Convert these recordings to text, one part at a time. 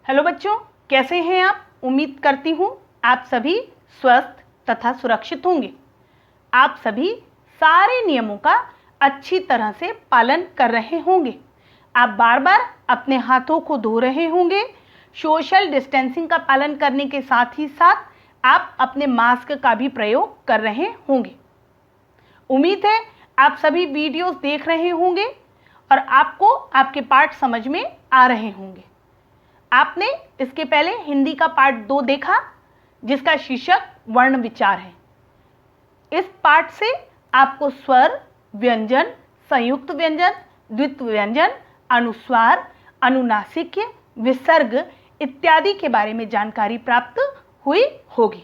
Hello बच्चों, कैसे हैं आप? उम्मीद करती हूँ आप सभी स्वस्थ तथा सुरक्षित होंगे। आप सभी सारे नियमों का अच्छी तरह से पालन कर रहे होंगे। आप बार बार अपने हाथों को धो रहे होंगे। सोशल डिस्टेंसिंग का पालन करने के साथ ही साथ आप अपने मास्क का भी प्रयोग कर रहे होंगे। उम्मीद है आप सभी वीडियोस देख रहे होंगे और आपको आपके पाठ समझ में आ रहे होंगे। आपने इसके पहले हिंदी का पाठ 2 देखा जिसका शीर्षक वर्ण विचार है। इस पाठ से आपको स्वर, व्यंजन, संयुक्त व्यंजन, द्वित्व व्यंजन, अनुस्वार, अनुनासिक, विसर्ग इत्यादि के बारे में जानकारी प्राप्त हुई होगी।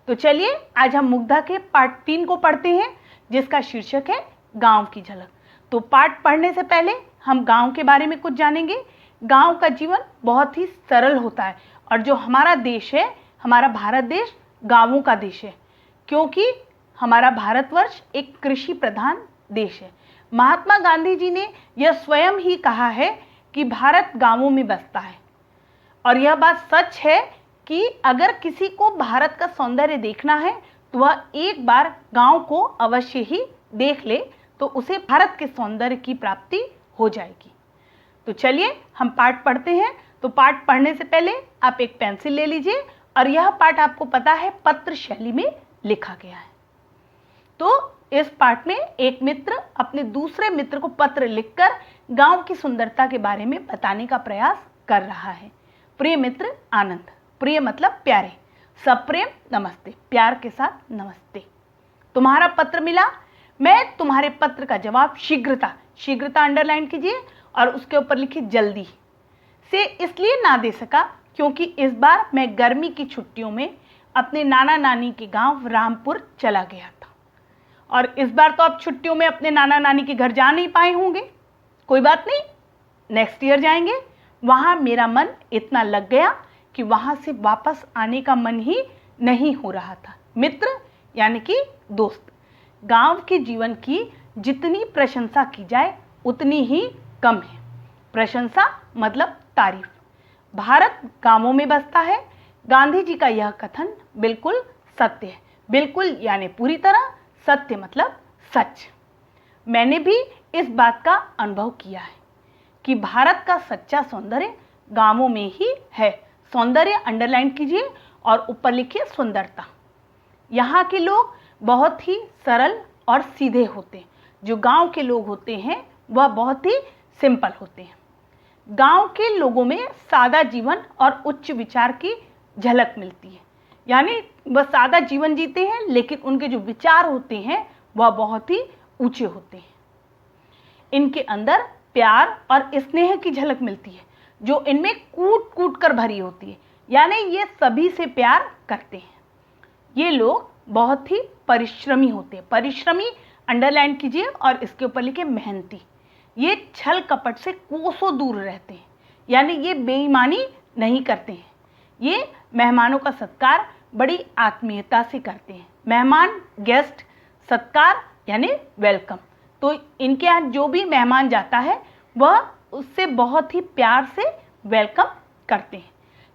तो चलिए आज हम मुग्धा के पाठ 3 को पढ़ते हैं जिसका शीर्षक है गांव की झलक। तो पाठ पढ़ने से पहले हम गांव के बारे में कुछ जानेंगे। गांव का जीवन बहुत ही सरल होता है और जो हमारा देश है, हमारा भारत देश गांवों का देश है, क्योंकि हमारा भारतवर्ष एक कृषि प्रधान देश है। महात्मा गांधी जी ने यह स्वयं ही कहा है कि भारत गांवों में बसता है और यह बात सच है कि अगर किसी को भारत का सौंदर्य देखना है तो वह एक बार गांव को अवश्य ही देख ले तो उसे भारत के सौंदर्य की प्राप्ति हो जाएगी। तो चलिए हम पाठ पढ़ते हैं। तो पाठ पढ़ने से पहले आप एक पेंसिल ले लीजिए और यह पाठ आपको पता है पत्र शैली में लिखा गया है। तो इस पाठ में एक मित्र अपने दूसरे मित्र को पत्र लिखकर गांव की सुंदरता के बारे में बताने का प्रयास कर रहा है। प्रिय मित्र आनंद, प्रिय मतलब प्यारे, सप्रेम नमस्ते, प्यार के साथ नमस्ते। तुम्हारा पत्र मिला, मैं तुम्हारे पत्र का जवाब शीघ्रता अंडरलाइन कीजिए और उसके ऊपर लिखिए जल्दी से इसलिए ना दे सका क्योंकि इस बार मैं गर्मी की छुट्टियों में अपने नाना नानी के गांव रामपुर चला गया था। और इस बार तो आप छुट्टियों में अपने नाना नानी के घर जा नहीं पाए होंगे। कोई बात नहीं, नेक्स्ट ईयर जाएंगे। वहां मेरा मन इतना लग गया कि वहां से वापस आने का मन ही नहीं हो रहा था। मित्र यानी कि दोस्त, गांव के जीवन की जितनी प्रशंसा की जाए उतनी ही कम है। प्रशंसा मतलब तारीफ। भारत गांवों में बसता है। गांधी जी का यह कथन बिल्कुल सत्य है। बिल्कुल यानी पूरी तरह, सत्य मतलब सच। मैंने भी इस बात का अनुभव किया है कि भारत का सच्चा सौंदर्य गांवों में ही है। सौंदर्य अंडरलाइन कीजिए और ऊपर लिखिए सुंदरता। यहाँ के लोग बहुत ही सरल और सीधे होते हैं। जो गांव के लोग होते हैं वह बहुत ही सिंपल होते हैं। गांव के लोगों में सादा जीवन और उच्च विचार की झलक मिलती है। यानी वह सादा जीवन जीते हैं लेकिन उनके जो विचार होते हैं वह बहुत ही ऊंचे होते हैं। इनके अंदर प्यार और स्नेह की झलक मिलती है जो इनमें कूट कूट कर भरी होती है। यानी ये सभी से प्यार करते हैं। ये लोग बहुत ही परिश्रमी होते हैं। परिश्रमी अंडरलाइन कीजिए और इसके ऊपर लिखिए मेहनती। ये छल कपट से कोसों दूर रहते हैं। यानी ये बेईमानी नहीं करते हैं। ये मेहमानों का सत्कार बड़ी आत्मीयता से करते हैं। मेहमान, गेस्ट, सत्कार यानी वेलकम। तो इनके यहाँ जो भी मेहमान जाता है वह उससे बहुत ही प्यार से वेलकम करते हैं।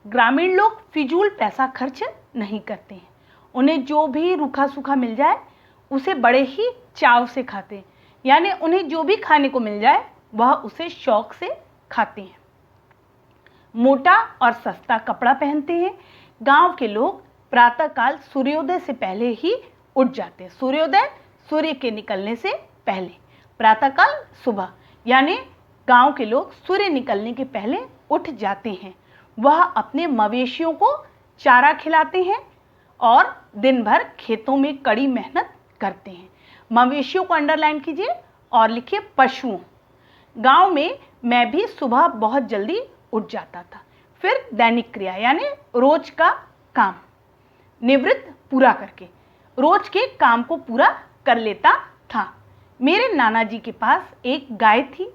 ग्रामीण लोग फिजूल पैसा खर्च नहीं करते हैं। उन्हें जो भी रूखा सूखा मिल जाए उसे बड़े ही चाव से खाते हैं। यानी उन्हें जो भी खाने को मिल जाए वह उसे शौक से खाते हैं। मोटा और सस्ता कपड़ा पहनते हैं। गांव के लोग प्रातःकाल सूर्योदय से पहले ही उठ जाते हैं। सूर्योदय सूर्य के निकलने से पहले, प्रातःकाल सुबह, यानी गांव के लोग सूर्य निकलने के पहले उठ जाते हैं। वह अपने मवेशियों को चारा खिलाते हैं और दिन भर खेतों में कड़ी मेहनत करते हैं। मवेशियों को अंडरलाइन कीजिए और लिखिए पशुओं। गांव में मैं भी सुबह बहुत जल्दी उठ जाता था। फिर दैनिक क्रिया यानी रोज का काम निवृत्त पूरा करके रोज के काम को पूरा कर लेता था। मेरे नाना जी के पास एक गाय थी।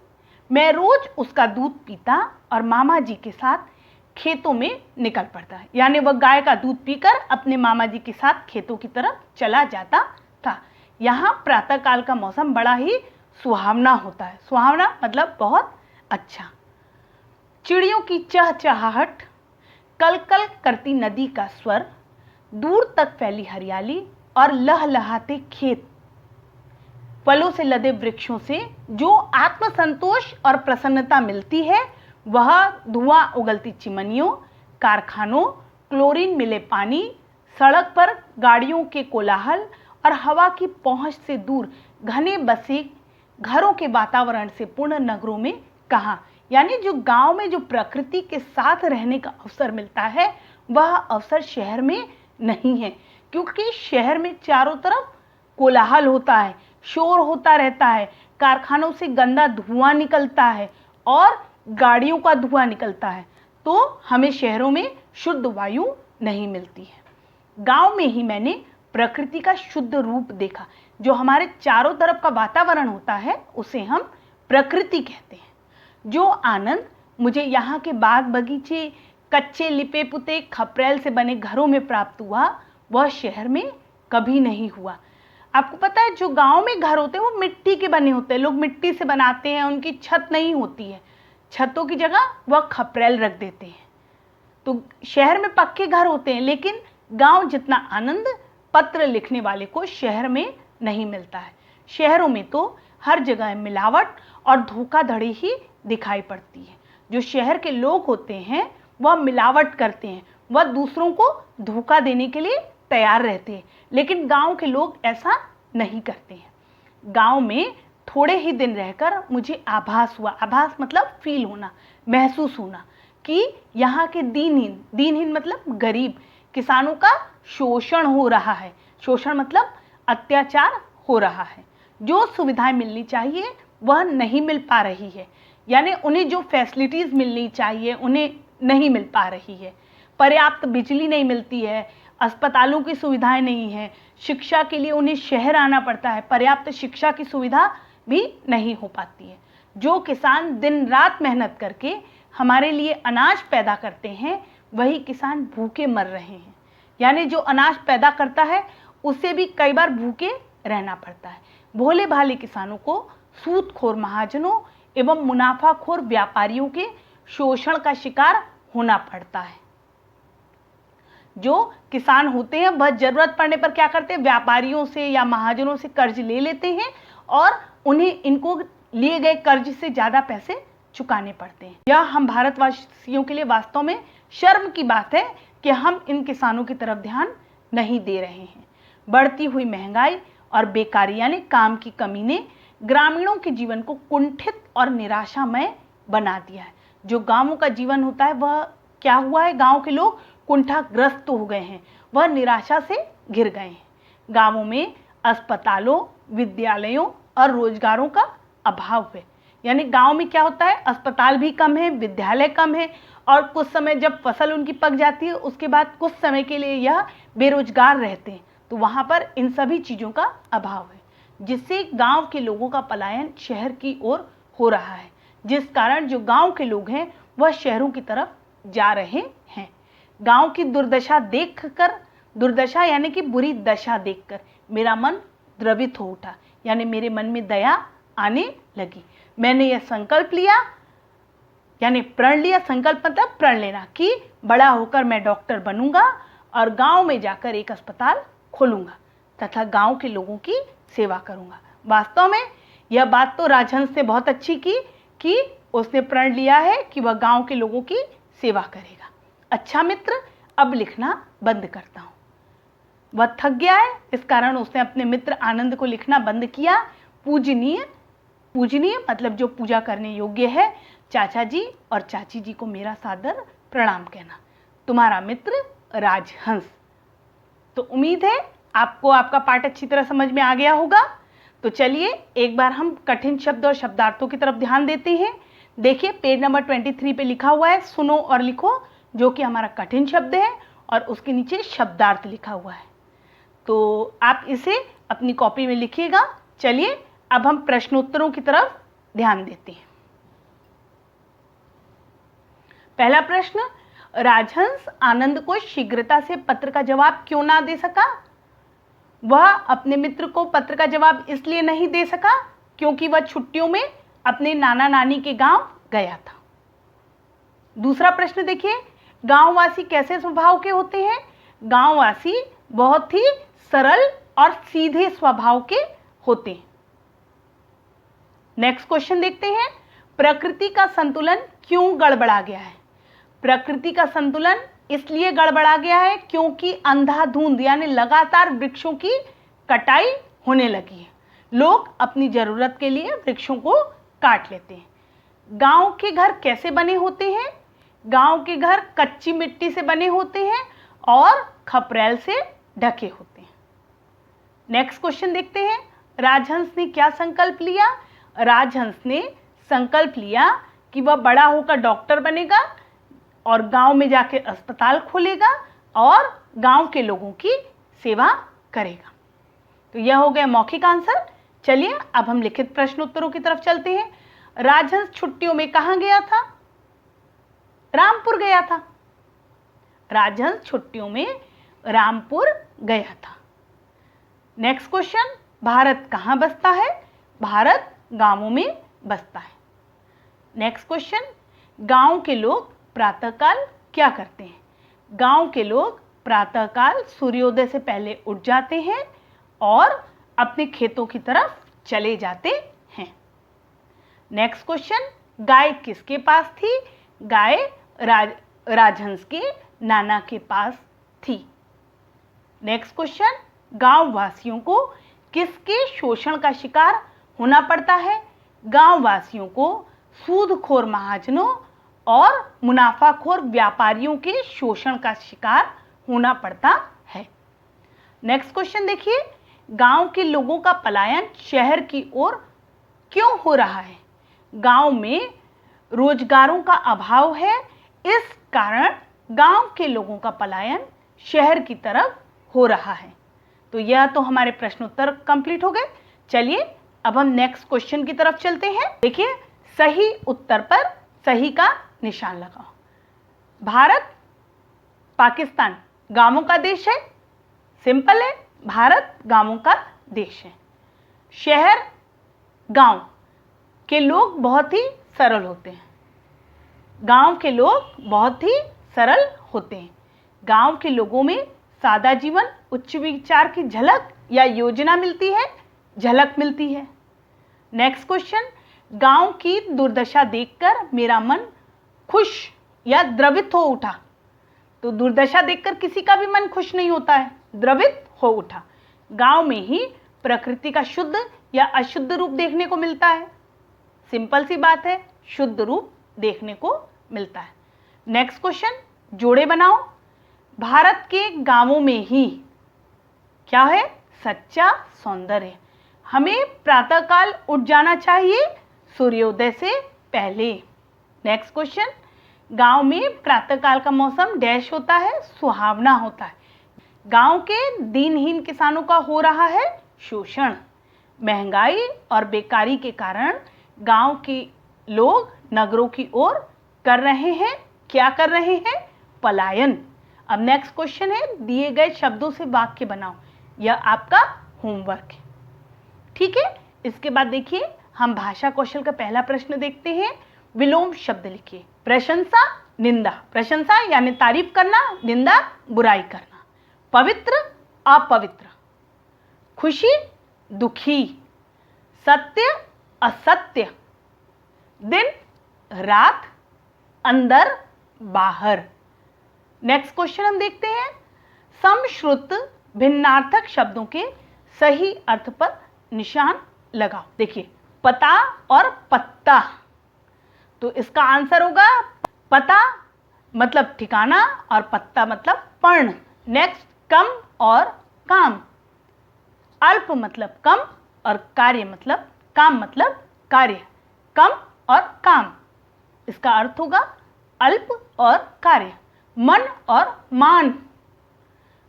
मैं रोज उसका दूध पीता और मामा जी के साथ खेतों में निकल पड़ता। यानी वह गाय का दूध पीकर अपने मामा जी के साथ खेतों की तरफ चला जाता था। यहाँ प्रातःकाल का मौसम बड़ा ही सुहावना होता है। सुहावना मतलब बहुत अच्छा। चिड़ियों की चहचहाहट कल कल करती नदी का स्वर, दूर तक फैली हरियाली और लहलहाते खेत, फलों से लदे वृक्षों से जो आत्मसंतोष और प्रसन्नता मिलती है वह धुआं उगलती चिमनियों, कारखानों, क्लोरीन मिले पानी, सड़क पर गाड़ियों के कोलाहल और हवा की पहुंच से दूर घने बसे घरों के वातावरण से पूर्ण नगरों में कहाँ। यानी जो गांव में जो प्रकृति के साथ रहने का अवसर मिलता है वह अवसर शहर में नहीं है, क्योंकि शहर में चारों तरफ कोलाहल होता है, शोर होता रहता है, कारखानों से गंदा धुआं निकलता है और गाड़ियों का धुआं निकलता है, तो हमें शहरों में शुद्ध वायु नहीं मिलती है। गांव में ही मैंने प्रकृति का शुद्ध रूप देखा। जो हमारे चारों तरफ का वातावरण होता है उसे हम प्रकृति कहते हैं। जो आनंद मुझे यहाँ के बाग बगीचे, कच्चे लिपे पुते खपरेल से बने घरों में प्राप्त हुआ वह शहर में कभी नहीं हुआ। आपको पता है जो गांव में घर होते हैं वो मिट्टी के बने होते हैं, लोग मिट्टी से बनाते हैं, उनकी छत नहीं होती है, छतों की जगह वह खपरेल रख देते हैं। तो शहर में पक्के घर होते हैं, लेकिन गांव जितना आनंद पत्र लिखने वाले को शहर में नहीं मिलता है। शहरों में तो हर जगह मिलावट और धोखाधड़ी ही दिखाई पड़ती है। जो शहर के लोग होते हैं वह मिलावट करते हैं, वह दूसरों को धोखा देने के लिए तैयार रहते हैं, लेकिन गांव के लोग ऐसा नहीं करते हैं। गांव में थोड़े ही दिन रहकर मुझे आभास हुआ, आभास मतलब फील होना, महसूस होना कि यहाँ के दीनहीन मतलब गरीब किसानों का शोषण हो रहा है। शोषण मतलब अत्याचार हो रहा है। जो सुविधाएं मिलनी चाहिए वह नहीं मिल पा रही है, यानी उन्हें जो फैसिलिटीज़ मिलनी चाहिए उन्हें नहीं मिल पा रही है। पर्याप्त बिजली नहीं मिलती है, अस्पतालों की सुविधाएं नहीं है, शिक्षा के लिए उन्हें शहर आना पड़ता है, पर्याप्त शिक्षा की सुविधा भी नहीं हो पाती है। जो किसान दिन रात मेहनत करके हमारे लिए अनाज पैदा करते हैं वही किसान भूखे मर रहे हैं। यानी जो अनाज पैदा करता है उसे भी कई बार भूखे रहना पड़ता है। भोले भाले किसानों को सूदखोर महाजनों एवं मुनाफाखोर व्यापारियों के शोषण का शिकार होना पड़ता है। जो किसान होते हैं वह जरूरत पड़ने पर क्या करते हैं, व्यापारियों से या महाजनों से कर्ज ले लेते हैं और उन्हें इनको लिए गए कर्ज से ज़्यादा पैसे चुकाने पड़ते हैं। यह हम भारतवासियों के लिए वास्तव में शर्म की बात है कि हम इन किसानों की तरफ ध्यान नहीं दे रहे हैं। बढ़ती हुई महंगाई और बेकारी यानी काम की कमी ने ग्रामीणों के जीवन को कुंठित और निराशामय बना दिया है। जो गांवों का जीवन होता है वह क्या हुआ है, गांव के लोग कुंठाग्रस्त हो गए हैं, वह निराशा से घिर गए हैं। गांवों में अस्पतालों, विद्यालयों और रोजगारों का अभाव है। यानी गांव में क्या होता है, अस्पताल भी कम है, विद्यालय कम है और कुछ समय जब फसल उनकी पक जाती है उसके बाद कुछ समय के लिए यह बेरोजगार रहते हैं, तो वहाँ पर इन सभी चीज़ों का अभाव है, जिससे गांव के लोगों का पलायन शहर की ओर हो रहा है, जिस कारण जो गांव के लोग हैं वह शहरों की तरफ जा रहे हैं। गांव की दुर्दशा देखकर, दुर्दशा यानी कि बुरी दशा देखकर मेरा मन द्रवित हो उठा, यानी मेरे मन में दया आने लगी। मैंने यह संकल्प लिया, यानी प्रण लिया, संकल्प मतलब प्रण लेना, कि बड़ा होकर मैं डॉक्टर बनूंगा और गांव में जाकर एक अस्पताल खोलूंगा तथा गांव के लोगों की सेवा करूंगा। वास्तव में यह बात तो राजहंस ने बहुत अच्छी की कि उसने प्रण लिया है कि वह गांव के लोगों की सेवा करेगा। अच्छा मित्र, अब लिखना बंद करता हूँ। वह थक गया है, इस कारण उसने अपने मित्र आनंद को लिखना बंद किया। पूजनीय, पूजनीय मतलब जो पूजा करने योग्य है, चाचा जी और चाची जी को मेरा सादर प्रणाम कहना। तुम्हारा मित्र राजहंस। तो उम्मीद है आपको आपका पाठ अच्छी तरह समझ में आ गया होगा। तो चलिए एक बार हम कठिन शब्द और शब्दार्थों की तरफ ध्यान देते हैं। देखिए पेज नंबर 23 पे लिखा हुआ है सुनो और लिखो, जो कि हमारा कठिन शब्द है और उसके नीचे शब्दार्थ लिखा हुआ है। तो आप इसे अपनी कॉपी में लिखिएगा। चलिए अब हम प्रश्नोत्तरों की तरफ ध्यान देते हैं। पहला प्रश्न, राजहंस आनंद को शीघ्रता से पत्र का जवाब क्यों ना दे सका? वह अपने मित्र को पत्र का जवाब इसलिए नहीं दे सका क्योंकि वह छुट्टियों में अपने नाना नानी के गांव गया था। दूसरा प्रश्न देखिए, गांववासी कैसे स्वभाव के होते हैं? गांववासी बहुत ही सरल और सीधे स्वभाव के होते हैं। नेक्स्ट क्वेश्चन देखते हैं, प्रकृति का संतुलन क्यों गड़बड़ा गया है? प्रकृति का संतुलन इसलिए गड़बड़ा गया है क्योंकि अंधाधुंध यानी लगातार वृक्षों की कटाई होने लगी है। लोग अपनी जरूरत के लिए वृक्षों को काट लेते हैं। गांव के घर कैसे बने होते हैं? गांव के घर कच्ची मिट्टी से बने होते हैं और खपरेल से ढके होते हैं। नेक्स्ट क्वेश्चन देखते हैं, राजहंस ने क्या संकल्प लिया? राजहंस ने संकल्प लिया कि वह बड़ा होकर डॉक्टर बनेगा और गांव में जाकर अस्पताल खोलेगा और गांव के लोगों की सेवा करेगा। तो यह हो गया मौखिक आंसर। चलिए अब हम लिखित प्रश्न उत्तरों की तरफ चलते हैं। राजहंस छुट्टियों में कहाँ गया था? रामपुर गया था। राजहंस छुट्टियों में रामपुर गया था। नेक्स्ट क्वेश्चन, भारत कहाँ बसता है? भारत गांवों में बसता है। नेक्स्ट क्वेश्चन, गांव के लोग प्रातःकाल क्या करते हैं? गांव के लोग प्रातःकाल सूर्योदय से पहले उठ जाते हैं और अपने खेतों की तरफ चले जाते हैं। नेक्स्ट क्वेश्चन, गाय किसके पास थी? गाय राजहंस के नाना के पास थी। नेक्स्ट क्वेश्चन, गांव वासियों को किसके शोषण का शिकार होना पड़ता है? गांव वासियों को सूदखोर महाजनों और मुनाफाखोर व्यापारियों के शोषण का शिकार होना पड़ता है। नेक्स्ट क्वेश्चन देखिए, गांव के लोगों का पलायन शहर की ओर क्यों हो रहा है? गांव में रोजगारों का अभाव है, इस कारण गांव के लोगों का पलायन शहर की तरफ हो रहा है। तो यह तो हमारे प्रश्नोत्तर कंप्लीट हो गए। चलिए अब हम नेक्स्ट क्वेश्चन की तरफ चलते हैं। देखिए, सही उत्तर पर सही का निशान लगाओ। भारत पाकिस्तान गांवों का देश है। सिंपल है, भारत गांवों का देश है। शहर गांव के लोग बहुत ही सरल होते हैं। गांव के लोग बहुत ही सरल होते हैं। गांव के लोगों में सादा जीवन, उच्च विचार की झलक या योजना मिलती है, झलक मिलती है। नेक्स्ट क्वेश्चन, गांव की दुर्दशा देखकर मेरा मन खुश या द्रवित हो उठा। तो दुर्दशा देखकर किसी का भी मन खुश नहीं होता है, द्रवित हो उठा। गांव में ही प्रकृति का शुद्ध या अशुद्ध रूप देखने को मिलता है। सिंपल सी बात है, शुद्ध रूप देखने को मिलता है। नेक्स्ट क्वेश्चन, जोड़े बनाओ। भारत के गांवों में ही क्या है? सच्चा सौंदर्य। हमें प्रातःकाल उठ जाना चाहिए सूर्योदय से पहले। नेक्स्ट क्वेश्चन, गांव में प्रातःकाल का मौसम डैश होता है, सुहावना होता है। गांव के दीनहीन किसानों का हो रहा है शोषण। महंगाई और बेकारी के कारण गांव के लोग नगरों की ओर कर रहे हैं, क्या कर रहे हैं? पलायन। अब नेक्स्ट क्वेश्चन है, दिए गए शब्दों से वाक्य बनाओ। यह आपका होमवर्क है, ठीक है। इसके बाद देखिए, हम भाषा कौशल का पहला प्रश्न देखते हैं। विलोम शब्द लिखिए। प्रशंसा, निंदा। प्रशंसा यानी तारीफ करना, निंदा बुराई करना। पवित्र, अपवित्र। खुशी, दुखी। सत्य, असत्य। दिन, रात, अंदर, बाहर। नेक्स्ट क्वेश्चन हम देखते हैं, समश्रुत भिन्नार्थक शब्दों के सही अर्थ पर निशान लगाओ। देखिए, पता और पत्ता, तो इसका आंसर होगा पता मतलब ठिकाना और पत्ता मतलब पर्ण। नेक्स्ट, कम और काम। अल्प मतलब कम और कार्य मतलब काम मतलब कार्य। कम और काम, इसका अर्थ होगा अल्प और कार्य। मन और मान।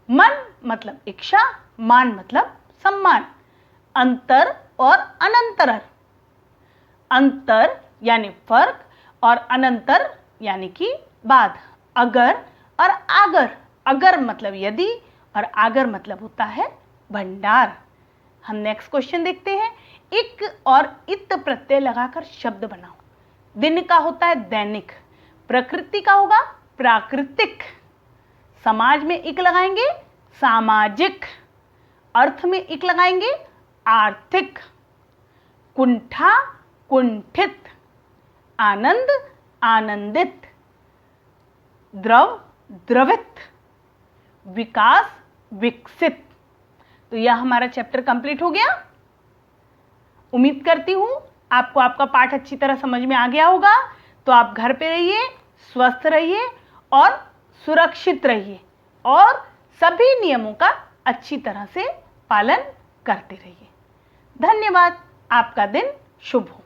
मन मतलब इच्छा, मान मतलब सम्मान। अंतर और अनंतर। अंतर यानी फर्क और अनंतर यानी कि बाद। अगर और आगर। अगर मतलब यदि और आगर मतलब होता है भंडार। हम नेक्स्ट क्वेश्चन देखते हैं। इक और इत प्रत्यय लगाकर शब्द बनाओ। दिन का होता है दैनिक, प्रकृति का होगा प्राकृतिक, समाज में इक लगाएंगे सामाजिक, अर्थ में इक लगाएंगे आर्थिक, कुंठा कुंठित, आनंद आनंदित, द्रव द्रवित, विकास विकसित। तो यह हमारा चैप्टर कंप्लीट हो गया। उम्मीद करती हूँ आपको आपका पाठ अच्छी तरह समझ में आ गया होगा। तो आप घर पे रहिए, स्वस्थ रहिए और सुरक्षित रहिए और सभी नियमों का अच्छी तरह से पालन करते रहिए। धन्यवाद। आपका दिन शुभ हो।